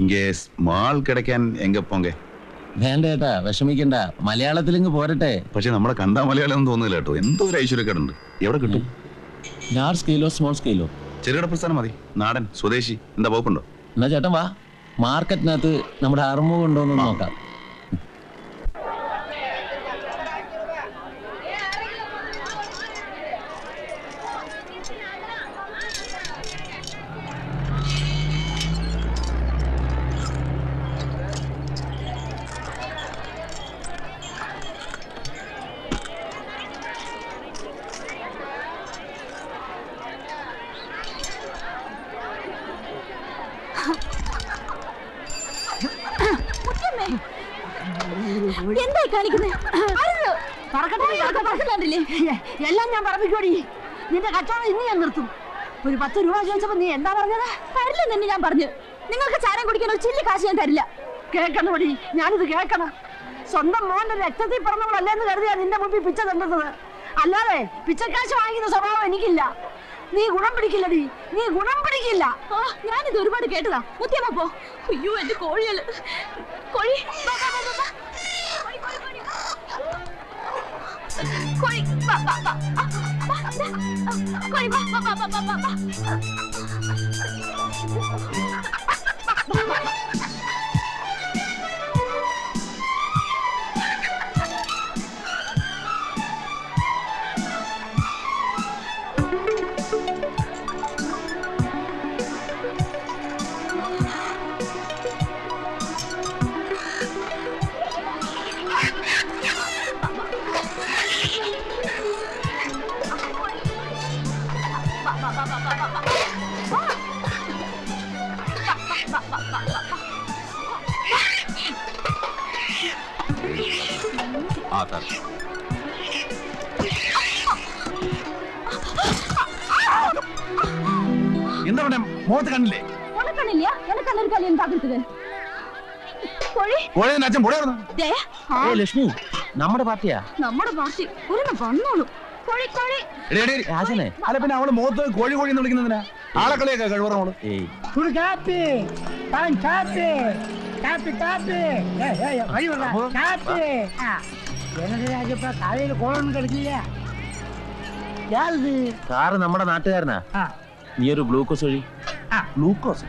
ഇങ്ങേ സ്മാൾ കിടക്കാൻ എങ്ക പോങ്കെ? വേണ്ട ഏട്ടാ, വിഷമിക്കണ്ട, മലയാളത്തിലിങ്ങ് പോരട്ടെ. പക്ഷെ നമ്മളെ കണ്ടാ മലയാളം തോന്നുന്നില്ല കേട്ടോ. എന്തോ ഒരു ഐശ്വര്യക്കേടുണ്ട്. എവിടെ കിട്ടും? ലാർജ് സ്കെയിലോ സ്മോൾ സ്കെയിലോ? ചെറുകിട പ്രസ്ഥാനം മതി, നാടൻ സ്വദേശി. എന്താ വകുപ്പുണ്ടോ? എന്നാ ചേട്ടൻ വാ, മാർക്കറ്റിനകത്ത് നമ്മുടെ അറുമുഖം ഉണ്ടോന്ന് നോക്കാം. എന്തായി കാണിക്കുന്നത്? എല്ലാം ഞാൻ പറമ്പിക്കോടി. നിന്റെ കച്ചവടം ഇന്ന് ഞാൻ നിർത്തും. ഒരു 10 രൂപ ചോദിച്ചപ്പോ നീ എന്താ പറഞ്ഞത്? തരില്ല തന്നെ ഞാൻ പറഞ്ഞു. നിങ്ങൾക്ക് ചാരം കുടിക്കാൻ ഒരു ചില്ലി കാശ് ഞാൻ തരില്ല. കേൾക്കണോടി, ഞാനിത് കേൾക്കണം. സ്വന്തം മോന്റെ രക്തത്തിൽ പറഞ്ഞവളല്ലേന്ന് കരുതിയാ നിന്റെ മുമ്പിൽ പിച്ച തന്നത്. അല്ലാതെ പിച്ചക്കാശ് വാങ്ങിക്കുന്ന സ്വഭാവം എനിക്കില്ല. നീ ഗുണം പിടിക്കില്ലടി, നീ ഗുണം പിടിക്കില്ല. ഞാനിത് ഒരുപാട് കേട്ടതാ. മുത്തിയമ്മ പോ. അയ്യോ എന്റെ കോഴികള്. കോഴി കോഴി എന്താ മുഖത്ത് കണ്ടില്ലേ? ലക്ഷ്മി, നമ്മുടെ പാർട്ടിയാ. നമ്മുടെ പാർട്ടി വന്നോളൂ. അല്ല പിന്നെ അവള് മുഖത്ത് കോഴി കോഴി എന്ന് വിളിക്കുന്നതിനാ? ആളെ കളിയൊക്കെ കഴിവറോള്. സാറ് നമ്മുടെ നാട്ടുകാരനാ. നീ ഒരു ഗ്ലൂക്കോസ് വഴി. ഗ്ലൂക്കോസ്?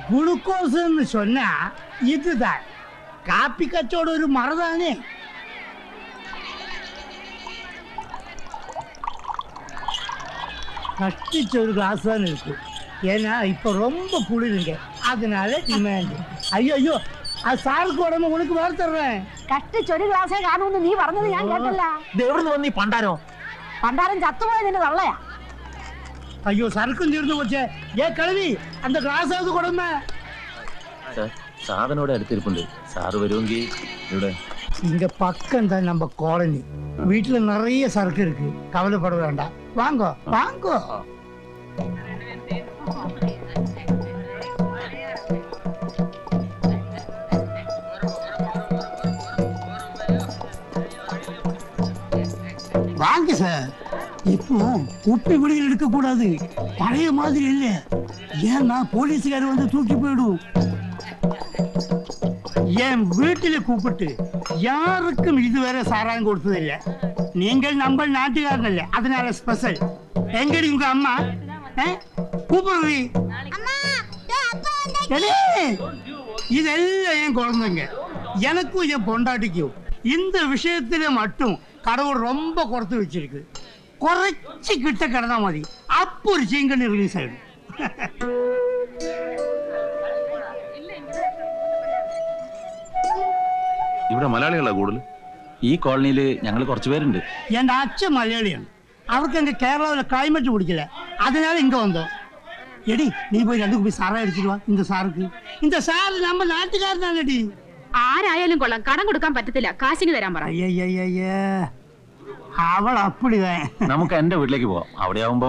ഗ്ലൂക്കോസ് சொன்னா இதுதான். காப்பி கச்சோட ஒரு மரதானே. கட்டிச்ச ஒரு கிளாஸ் தான் இருக்கு. ஏன்னா இப்ப ரொம்ப குளிருங்க, அதனால டிமாண்ட். ஐயோ ஐயோ, அது சாருக்கு உடம்பு உனக்கு வேறு தர்றேன். കട്ടിച്ചൊരു ഗ്ലാസേ കാണുമെന്ന് നീ പറഞ്ഞത് ഞാൻ കേട്ടല്ല. എവിടെ വന്ന് ഈ പണ്ടാരോ? പണ്ടാരം ചത്തുപോയത് നിന്റെ തള്ളയാ. ஐயோ சரக்கும் தீர்ந்து போச்சே. ஏ கழுவி, அந்த கிளாஸாவது கொடுமை. സാധനോടെ അടുത്തിരിപ്പുണ്ട്. സാറ് വരുമെങ്കിൽ ഇവിടെ. இங்க பக்கம் தான் நம்ம காலனி. வீட்டுல நிறைய சரக்கு இருக்கு, கவலைப்பட வேண்டாம். வாங்கோ வாங்கோ. வாங்க சார். இப்போ குப்பை குடிகள் எடுக்க கூடாது, பழைய மாதிரி இல்ல. ஏன்னா போலீஸ்காரர் வந்து தூக்கி போயிடும். என் வீட்டில கூப்பிட்டு யாருக்கும் இதுவரை சாராயம் கொடுத்ததில்ல. நீங்கள் நம்ம நாட்டுக்காரனல்ல, அதனால ஸ்பெஷல். எங்கடி உங்க அம்மா? கூப்பிடுறீ? இதெல்லாம் என் குழந்தைங்க. எனக்கும் என் பொண்டாட்டிக்கும் இந்த விஷயத்துல மட்டும் கடவுள் ரொம்ப குறைத்து வச்சிருக்கு. കുറച്ച് കിട്ട കിടന്നാ മതി, അപ്പൊ ഒരു ചീങ്കണ്ണി റിലീസ് ആയിടും. ഇവിടെ മലയാളികളാ കൂടുതൽ. ഈ കോളനിയില് ഞങ്ങൾ കുറച്ചു പേരുണ്ട്. എന്റെ അച്ഛൻ മലയാളിയാണ്. അവർക്ക് എന്റെ കേരളത്തിലെ ക്ലൈമറ്റ് പിടിക്കില്ല, അതിനാൽ ഇങ്ങ വന്നോ. എടി നീ പോയി 2 കുപ്പി സാറ അടിച്ചിട്ട് വാ. இந்த സാർക്ക്, இந்த സാറ് നമ്മ നാട്ടുകാരനാണെടി. ആരായാലും കൊള്ളാം, കടം കൊടുക്കാൻ പറ്റത്തില്ല, കാശിന് തരാൻ പറ. അയ്യയ്യയ്യേ, അവൾ അപ്പടിതാ. നമുക്ക് എന്റെ വീട്ടിലേക്ക് പോവാം, അവിടെ ആവുമ്പോ.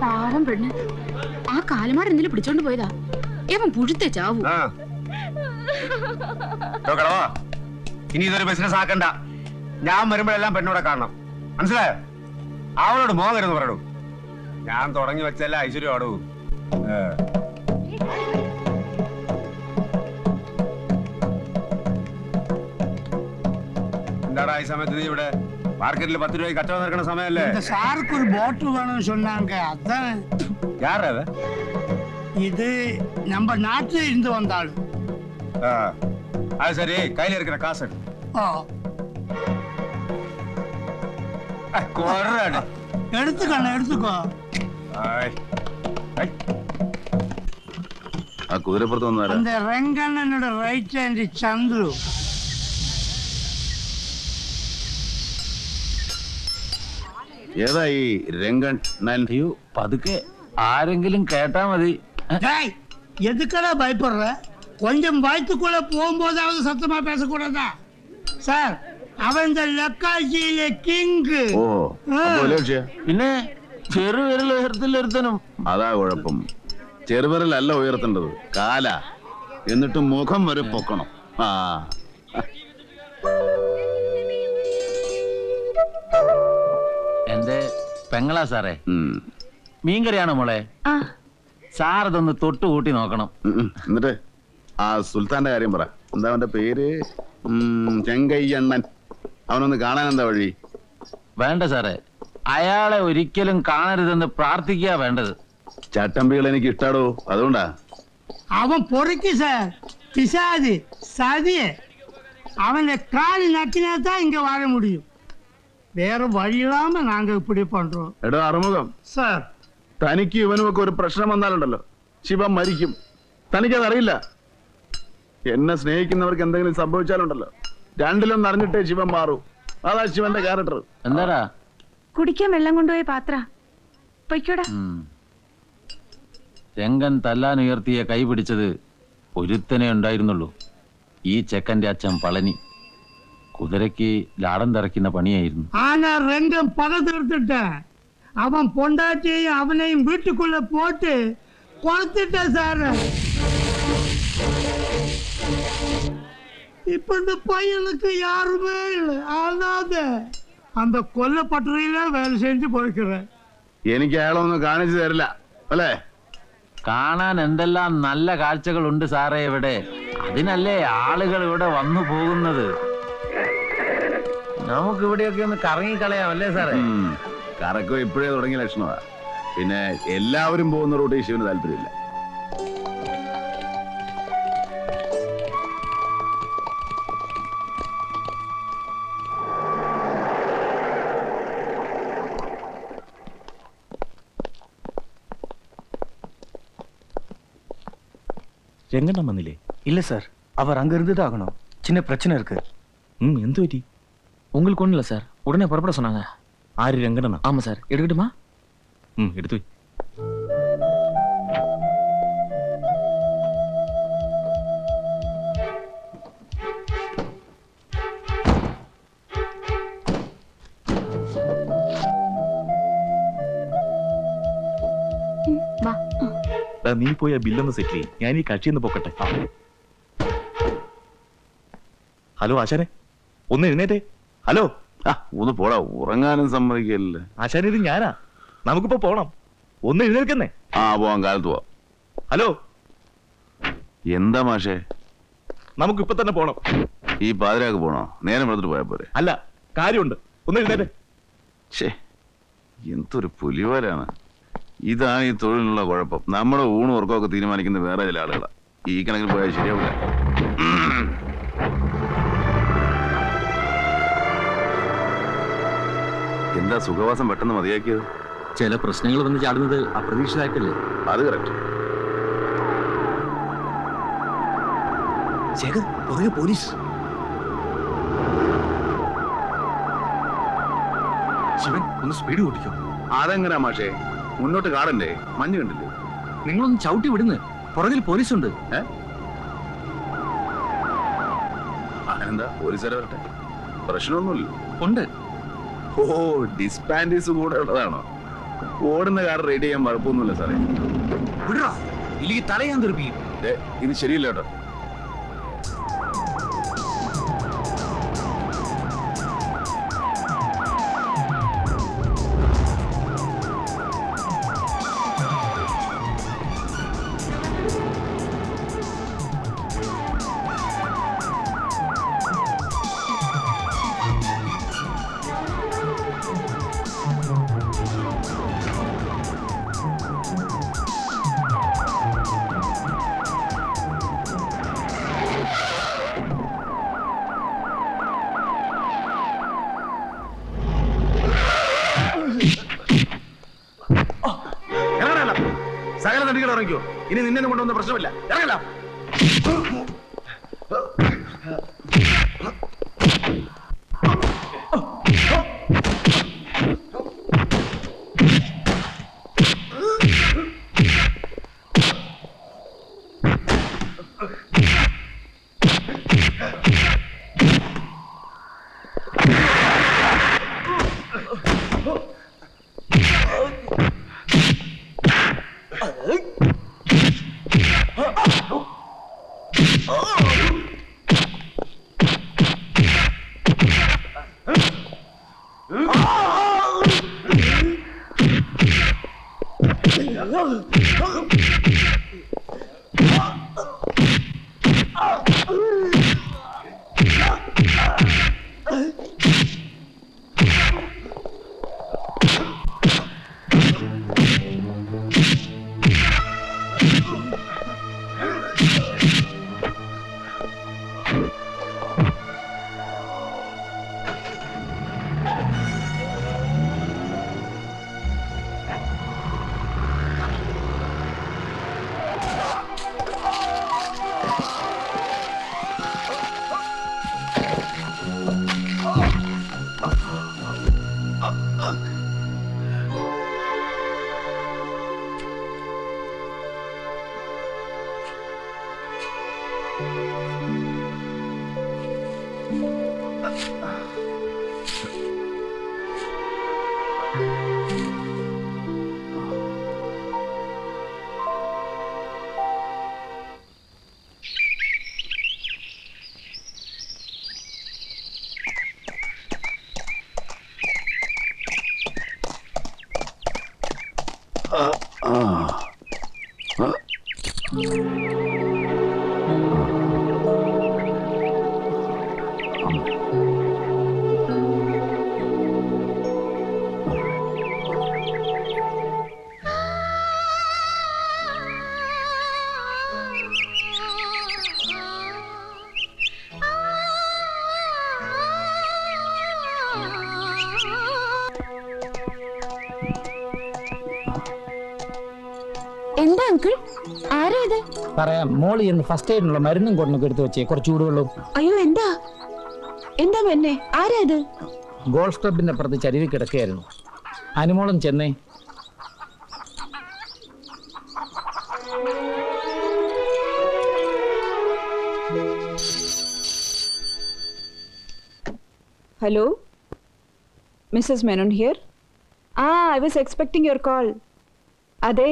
പാവം പെണ്ണ്, ആ കാലമാട് എന്തെങ്കിലും പിടിച്ചോണ്ട് പോയതാ. ഏവൻ പുഴുത്തെ ചാവൂ. ഇനി ഇതൊരു ബിസിനസ് ആക്കണ്ട. ഞാൻ വരുമ്പോഴെല്ലാം പെണ്ണോടെ കാണണം, മനസ്സിലായോ? അവളോട് മോകരുന്ന് പറയൂ. ഞാൻ തുടങ്ങി വെച്ചല്ല ഐശ്വര്യം ആടൂ. എന്താടാ ഈ സമയത്ത് നീ ഇവിടെ മാർക്കറ്റിൽ 10 രൂപ കച്ചവടം നടക്കുന്ന സമയമല്ലേ? സാർക്ക് ഒരു ബോട്ടിൽ വേണമെന്ന് சொன்னாங்க அதான். யார் அவ? இது நம்ம நாட்டுல இருந்து வந்த ஆளு. அது சரி, கையில இருக்கிற காசு ஓ கொர்றானே. എടുത്തുക്കോ. ആ കുതിരപ്പുറത്ത് വന്നാരാ? அந்த രംഗണ്ണനോട് റൈറ്റ് ഹാൻഡ് ചന്ദ്രു. ഏതാ ഈ രംഗൻ? അയ്യോ പതുക്കെ ആരെങ്കിലും കേട്ടാ മതി. டேய் எதுக்கடா பயப்படுற? கொஞ்சம் வயிற்றுக்குள்ள போகும்போதாவது சத்தமா பேசக்கூடாதா? சார் അവൻ இந்த ലക്കാച്ചിയിലെ കിങ്. ഓ അപ്പൊ വലിയ വിഷയ. പിന്നെ ചെറുവിരൽ ഉയർത്തിലൊരുത്തനും. അതാ കുഴപ്പം. ചെറുവിരലല്ല ഉയർത്തേണ്ടത്, കാല. എന്നിട്ട് മുഖം വരെ പൊക്കണം. ആ എന്റെ പെങ്ങളാ സാറേ. മീൻകറിയാണോ മോളെ? സാർ ഇതൊന്ന് തൊട്ട് കൂട്ടി നോക്കണം. എന്നിട്ട് ആ സുൽത്താന്റെ കാര്യം പറ. എന്താ അവന്റെ പേര്? ചെങ്കയ്യണ്ണൻ. അവനൊന്ന് കാണാൻ എന്താ വഴി? വേണ്ട സാറേ, അയാളെ ഒരിക്കലും കാണരുതെന്ന് പ്രാർത്ഥിക്കുക വേണ്ടത്. ചട്ടമ്പികൾ എനിക്ക് ഇഷ്ടാടോ, അതുകൊണ്ടാ. അവൻ പൊറിക്ക് സാർ, പിശാച്, സതിയെ. അവന്റെ കാല് നക്കിനാത്താ ഇങ്ങ വാഴ മുടിയും. വേറെ വഴിയില്ലാമ നാങ്ക ഇപ്പിടി പண்றோம். എടോ അറുമുഖം സാർ, തനിക്ക് ഇവനുമൊക്കെ ഒരു പ്രശ്നം വന്നാലുണ്ടല്ലോ ശിവൻ മരിക്കും. തനിക്കതറിയില്ല. എന്നെ സ്നേഹിക്കുന്നവർക്ക് എന്തെങ്കിലും സംഭവിച്ചാലുണ്ടല്ലോ രണ്ടിലൊന്നും അറിഞ്ഞിട്ടേ ശിവൻ മാറൂ. അതാ ശിവന്റെ ക്യാരക്ടർ. എന്താടാ? കുടിക്കാൻ വെള്ളം കൊണ്ടുപോയ പാത്ര പൊയ്ക്കോടാ. രംഗൻ തല്ലാൻ ഉയർത്തിയ കൈ പിടിച്ചത് ഒരുത്തനെ ഉണ്ടായിരുന്നുള്ളൂ. ഈ ചെക്കന്റെ അച്ഛൻ പളനി. കുതിരയ്ക്ക് ലാടം തറയ്ക്കുന്ന പണിയായിരുന്നു. ആനാ രംഗം പക തീർത്തിട്ട് അവൻ പൊണ്ടാറ്റിയെയും അവനെയും വീട്ടുക്കുള്ള പോട്ട് കൊളുത്തിട്ട സാറ്. இப்ப இந்த பையனுக்கு யாருமே இல்லை. ஆனாத அந்த கொல்லப்பட்டறையில வேலை செஞ்சு போய்க்கிறேன். എനിക്ക് അയാളൊന്നും കാണിച്ചു തരില്ല അല്ലേ? കാണാൻ എന്തെല്ലാം നല്ല കാഴ്ചകളുണ്ട് സാറേ ഇവിടെ. അതിനല്ലേ ആളുകൾ ഇവിടെ വന്നു പോകുന്നത്. നമുക്ക് ഇവിടെയൊക്കെ ഒന്ന് കറങ്ങിക്കളയാം അല്ലേ സാറേ? കറക്കം ഇപ്പോഴേ തുടങ്ങിയ ലക്ഷണമാ. പിന്നെ എല്ലാവരും പോകുന്ന റൂട്ട് ശിവന് താല്പര്യമില്ല. രംഗണ്ണം വന്നില്ലേ? இல்ல சார், அவர் அங்க இருந்துட்டு ஆகணும். சின்ன பிரச்சனை இருக்கு. എന്ത് പറ്റി? உங்களுக்கு ஒண்ணும் இல்ல சார், உடனே புறப்பட சொன்னாங்க. ആര്? രംഗണ്ണ? ஆமா சார், எடுக்கட்டுமா? എടുത്തു. നീ പോയി ആ ബില്ലൊന്ന് സെറ്റിൽ ചെയ്യും. ഞാൻ ഈ കക്ഷിന്ന് പൊക്കട്ടെ. ഹലോ ആശാനെ, ഒന്ന് എഴുന്നേറ്റേ. ഹലോ. ഒന്ന് പോടാ, ഉറങ്ങാനും സമ്മതിക്കില്ല. ആശാനെ, ഇത് ഞാനാ. നമുക്കിപ്പോ പോണം. ഒന്ന് എഴുന്നേൽക്കുന്നേ. പോവാം, കാലത്ത് പോവാം. ഹലോ. എന്താ മാഷേ? നമുക്കിപ്പൊ തന്നെ പോണം. ഈ പാതിരാക്ക് പോണോ? നേരം എടുത്തിട്ട് പോയാ പോരെ? അല്ല, കാര്യമുണ്ട്. ഒന്ന് എഴുന്നേറ്റേ. ഷേ, എന്തൊരു പുലിവാലാണ്. ഇതാണ് ഈ തൊഴിലിനുള്ള കുഴപ്പം. നമ്മുടെ ഊണും ഉറക്കമൊക്കെ തീരുമാനിക്കുന്ന വേറെ ചില ആളുകളാണ്. ഈ കണക്കിന് പോയാൽ ശരിയാവില്ല. എന്താ സുഖവാസം പെട്ടെന്ന് മതിയാക്കിയത്? ചില പ്രശ്നങ്ങൾ വന്ന് ചാടുന്നത് അപ്രതീക്ഷിതമായിട്ടല്ലേ? അത് കറക്റ്റ്. ശേഖർ, പുറകെ പോലീസ്. ശിവൻ, ഒന്ന് സ്പീഡ് കൂട്ടിക്കോ. അതെങ്ങനാ മാഷേ? മുന്നോട്ട് കാടണ്ടേ? മഞ്ഞ് കണ്ടില്ലേ? നിങ്ങളൊന്ന് ചവിട്ടി വിടുന്ന്, പുറകിൽ പോലീസുണ്ട്. എന്താ പോലീസുകാരെ വരട്ടെ, പ്രശ്നമൊന്നുമില്ല. ഉണ്ട്. ഓ, ഡിസ്പാൻഡീസ് കൂടെ ഉള്ളതാണോ? ഓടുന്ന കാർ റെഡി ചെയ്യാൻ കുഴപ്പമൊന്നുമില്ല സാറേ. വിടറാ, ഇല്ലെങ്കിൽ തലയാൻ തെറിപ്പിക്കും. ഇത് ശരിയില്ല കേട്ടോ. നിങ്ങൾ ഇറങ്ങിക്കോ. ഇനി നിന്നെ കൊണ്ടൊന്നും പ്രശ്നമില്ല. ഇറങ്ങല. എന്താ അങ്കിൾ? ആരാ ഇത്? പറയാം. മോളി എന്ന് ഫസ്റ്റ് എയ്ഡിനുള്ള മരുന്നും കൊണ്ടൊക്കെ എടുത്തു വെച്ചേ, കുറച്ച് ചൂടുവെള്ളവും. അയ്യോ, എന്താ എന്താ എന്നെ? ആരാ ഇത്? ഗോൾഫ് ക്ലബിന്റെ അപ്പുറത്ത് ചരിവിൽ കിടക്കുകയായിരുന്നു. അനുമോളും ചെന്നേ. Hello? Mrs. Menon here? I was expecting your call. അതെ.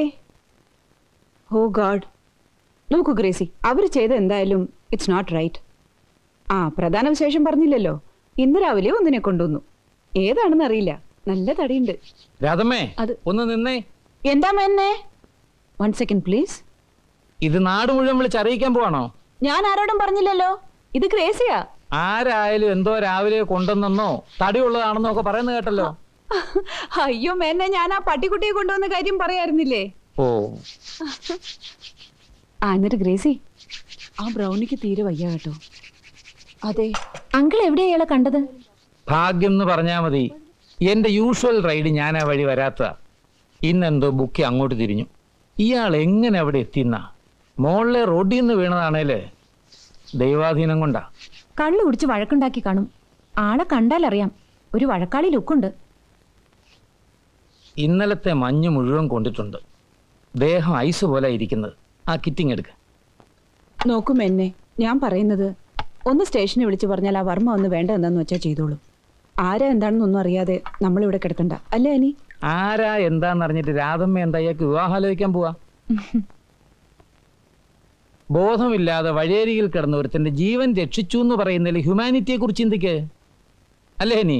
ഓ ഗാഡ്. നോക്കൂ ഗ്രേസി, അവർ ചെയ്ത എന്തായാലും ഇറ്റ്സ് നോട്ട് റൈറ്റ്. പ്രധാന വിശേഷം പറഞ്ഞില്ലല്ലോ. ഇന്ന് രാവിലെ ഒന്നിനെ കൊണ്ടുവന്നു. ഏതാണെന്ന് അറിയില്ല. നല്ല തടിയുണ്ട്. രാധമ്മേ, ഒന്ന് നിന്നേ. എന്താ മെന്നെ? 1 second പ്ലീസ്. ഇത് നാട് മുഴുവൻ വിളിച്ച് അറിയിക്കാൻ പോവാണോ? ഞാൻ ആരോടും പറഞ്ഞില്ലല്ലോ. ഇത് ഗ്രേസിയാ. ആരായാലും എന്തോ രാവിലെ കൊണ്ടുവന്നെന്നോ തടിയുള്ളതാണെന്നോ ഒക്കെ പറയുന്നത് കേട്ടല്ലോ. അയ്യോ മെന്നെ, ഞാൻ ആ പട്ടിക്കുട്ടിയെ കൊണ്ടുവന്ന കാര്യം പറയായിരുന്നില്ലേ? ഓ. എന്നിട്ട് ഗ്രേസി, ആ ബ്രൗണിക്ക് തീരെ വയ്യ കേട്ടോ. അതെ. അങ്കിൾ എവിടെയാ ഇയാളെ കണ്ടത്? ഭാഗ്യം എന്ന് പറഞ്ഞാ മതി. എന്റെ യൂഷ്വൽ റൈഡ് ഞാൻ ആ വഴി വരാത്ത. ഇന്നെന്തോ ബുക്ക് അങ്ങോട്ട് തിരിഞ്ഞു. ഇയാൾ എങ്ങനെ അവിടെ എത്തിന്ന? മോളിലെ റോഡിൽ നിന്ന് വീണതാണേല് ദൈവാധീനം കൊണ്ടാ. കള്ളു കുടിച്ച് വഴക്കുണ്ടാക്കി കാണും. ആളെ കണ്ടാലറിയാം, ഒരു വഴക്കാളി ലുക്കുണ്ട്. ഇന്നലത്തെ മഞ്ഞ് മുഴുവൻ കൊണ്ടിട്ടുണ്ട്. ദേഹം ഐസ് പോലെ ഇരിക്കുന്നത്. ആ കിറ്റിങ് എടുക്ക. നോക്കും എന്നെ, ഞാൻ പറയുന്നത് ഒന്ന് സ്റ്റേഷനിൽ വിളിച്ചു പറഞ്ഞാൽ ആ വർമ്മ ഒന്ന് വേണ്ട എന്താന്ന് വെച്ചാൽ ചെയ്തോളൂ. ആരാ എന്താണെന്നൊന്നും അറിയാതെ നമ്മളിവിടെ കിടത്തണ്ട, അല്ലേ അനി? ആരാ എന്താന്നറിഞ്ഞിട്ട് രാധമ്മ എന്താ ഇയാൾക്ക് വിവാഹാലോചിക്കാൻ പോവാ? ബോധമില്ലാതെ വഴിയരികിൽ കിടന്ന ഒരുത്തന്റെ ജീവൻ രക്ഷിച്ചു എന്ന് പറയുന്നതിൽ ഹ്യൂമാനിറ്റിയെ കുറിച്ച് ചിന്തിക്ക്, അല്ലേ അനി?